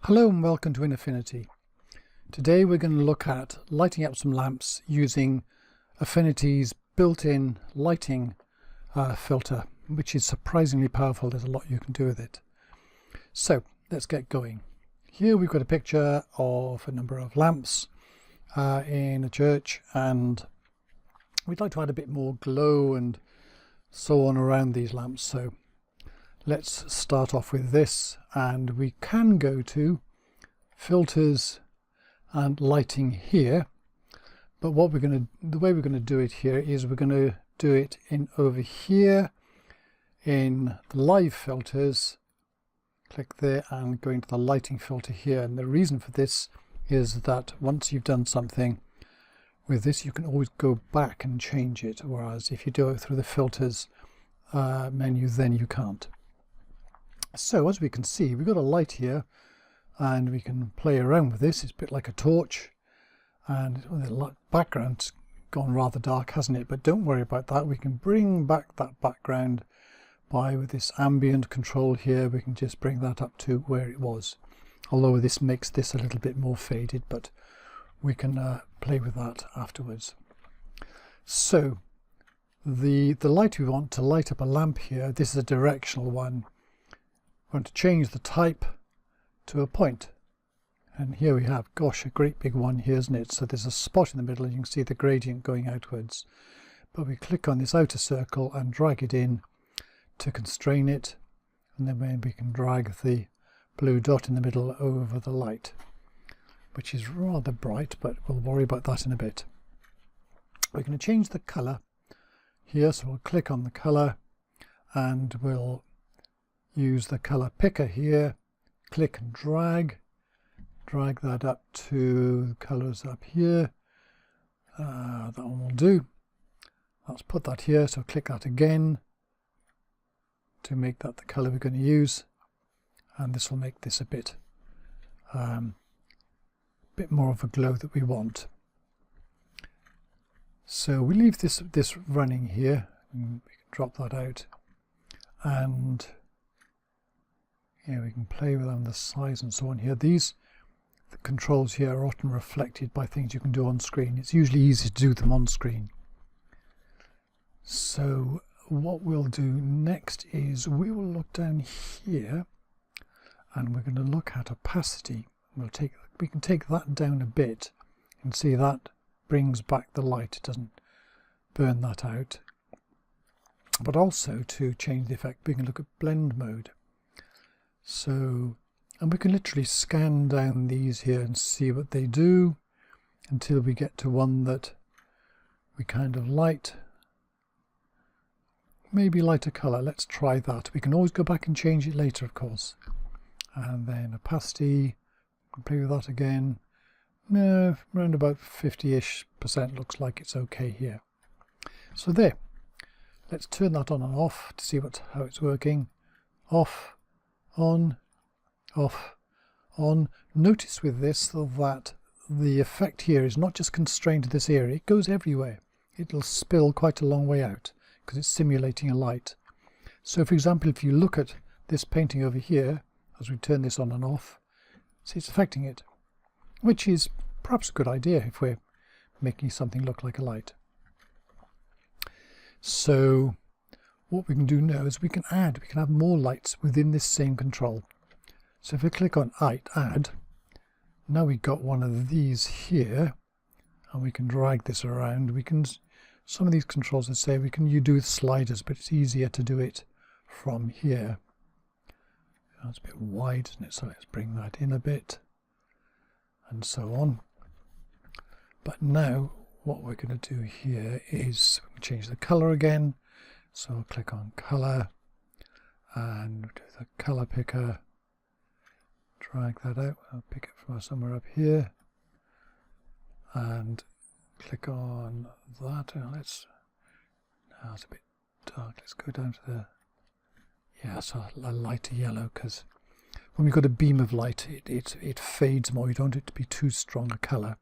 Hello and welcome to Affinity. Today we're going to look at lighting up some lamps using Affinity's built-in lighting filter, which is surprisingly powerful. There's a lot you can do with it. So let's get going. Here we've got a picture of a number of lamps in a church, and we'd like to add a bit more glow and so on around these lamps. So let's start off with this, and we can go to filters and lighting here, but the way we're going to do it here is we're going to do it over here in the live filters. Click there and go into the lighting filter here, and the reason for this is that once you've done something with this, you can always go back and change it, whereas if you do it through the filters menu, then you can't. So as we can see, we've got a light here and we can play around with this. It's a bit like a torch, and the background's gone rather dark, hasn't it? But don't worry about that. We can bring back that background with this ambient control here. We can just bring that up to where it was, although this makes this a little bit more faded, but we can play with that afterwards. So the light we want to light up a lamp here, this is a directional one. We're going to change the type to a point, and here we have, gosh, a great big one here, isn't it? So there's a spot in the middle and you can see the gradient going outwards, but we click on this outer circle and drag it in to constrain it, and then maybe we can drag the blue dot in the middle over the light, which is rather bright, but we'll worry about that in a bit. We're going to change the color here, so we'll click on the color and we'll use the color picker here, click and drag that up to colors up here. That one will do. Let's put that here, so click that again to make that the color we're going to use, and this will make this a bit more of a glow that we want. So we leave this running here, and we can drop that out, and we can play with them, the size and so on here. The controls here are often reflected by things you can do on screen. It's usually easy to do them on screen. So what we'll do next is we will look down here and we're going to look at opacity. We can take that down a bit and see that brings back the light. It doesn't burn that out. But also, to change the effect, we can look at blend mode. So, and we can literally scan down these here and see what they do until we get to one that we kind of light. Maybe lighter color. Let's try that. We can always go back and change it later, of course. And then opacity, we can play with that again. No, around about 50-ish% looks like it's okay here. So there. Let's turn that on and off to see how it's working. Off, on, off, on. Notice with this that the effect here is not just constrained to this area, it goes everywhere. It'll spill quite a long way out because it's simulating a light. So for example, if you look at this painting over here, as we turn this on and off, see it's affecting it, which is perhaps a good idea if we're making something look like a light. So what we can do now is we can have more lights within this same control. So if we click on add, now we've got one of these here, and we can drag this around. Some of these controls that say you do with sliders, but it's easier to do it from here. That's a bit wide, isn't it? So let's bring that in a bit, and so on. But now what we're going to do here is change the color again. So I'll click on color and do the color picker, drag that out. I'll pick it from somewhere up here and click on that. Now it's a bit dark. Let's go down to so a lighter yellow, because when we've got a beam of light, it fades more. You don't want it to be too strong a color.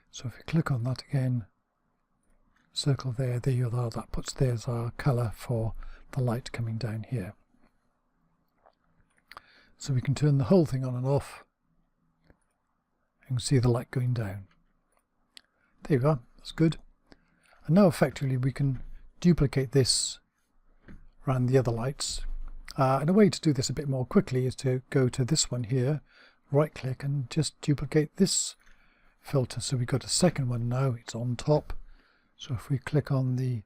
So if we click on that again, circle there you are, there's our color for the light coming down here. So we can turn the whole thing on and off You can see the light going down. There you are, that's good. And now effectively we can duplicate this around the other lights. And a way to do this a bit more quickly is to go to this one here, right click and just duplicate this filter. So we've got a second one now, it's on top. So if we click on the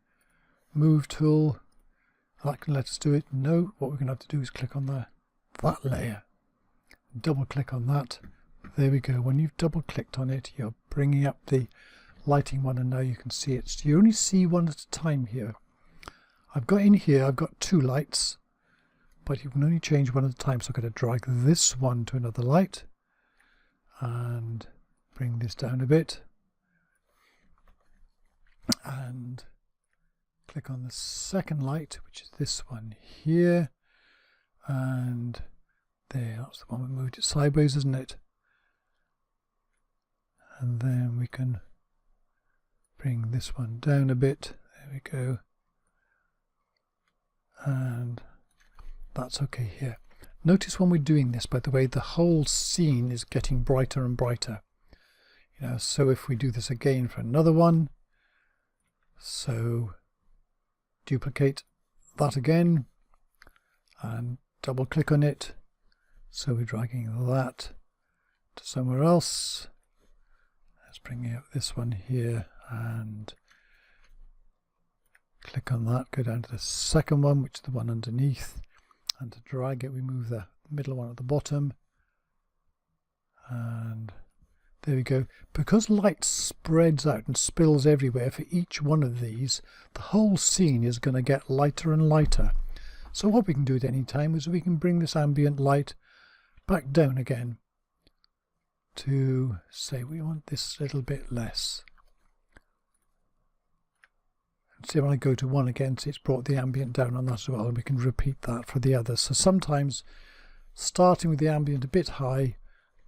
move tool, that can let us do it. No, what we're going to have to do is click on that layer. Double click on that. There we go. When you've double clicked on it, you're bringing up the lighting one, and now you can see it. So you only see one at a time here. I've got two lights, but you can only change one at a time. So I'm going to drag this one to another light and bring this down a bit and click on the second light, which is this one here, and there, that's the one we moved it sideways, isn't it? And then we can bring this one down a bit. There we go. And that's okay here. Notice when we're doing this, by the way, the whole scene is getting brighter and brighter. So if we do this again for another one, so duplicate that again and double click on it. So we're dragging that to somewhere else. Let's bring out this one here and click on that, go down to the second one, which is the one underneath, and to drag it we move the middle one at the bottom, and there we go. Because light spreads out and spills everywhere for each one of these, the whole scene is going to get lighter and lighter. So what we can do at any time is we can bring this ambient light back down again to say we want this a little bit less. And see, when I go to one again, see, it's brought the ambient down on that as well, and we can repeat that for the others. So sometimes starting with the ambient a bit high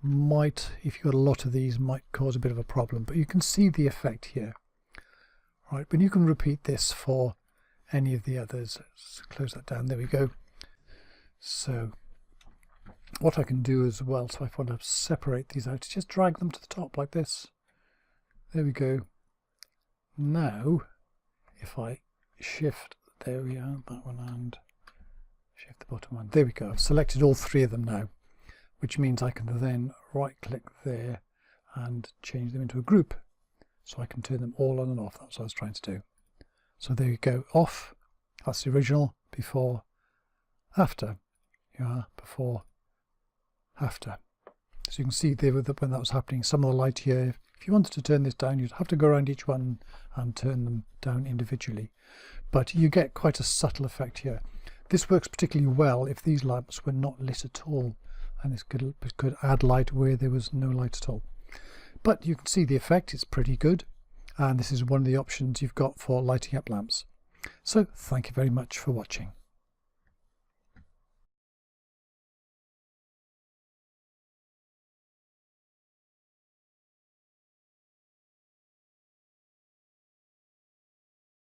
might, if you've got a lot of these, might cause a bit of a problem, but you can see the effect here. Right, but you can repeat this for any of the others. Let's close that down. There we go. So what I can do as well, so if I want to separate these out, is just drag them to the top like this. There we go. Now if I shift, there we are, that one, and shift the bottom one, there we go. I've selected all three of them now, which means I can then right click there and change them into a group, so I can turn them all on and off. That's what I was trying to do. So there you go, off, that's the original, before, after. Before, after. So you can see there when that was happening, some of the light here, if you wanted to turn this down, you'd have to go around each one and turn them down individually. But you get quite a subtle effect here. This works particularly well if these lamps were not lit at all, and this could add light where there was no light at all. But you can see the effect, it's pretty good, and this is one of the options you've got for lighting up lamps. So thank you very much for watching.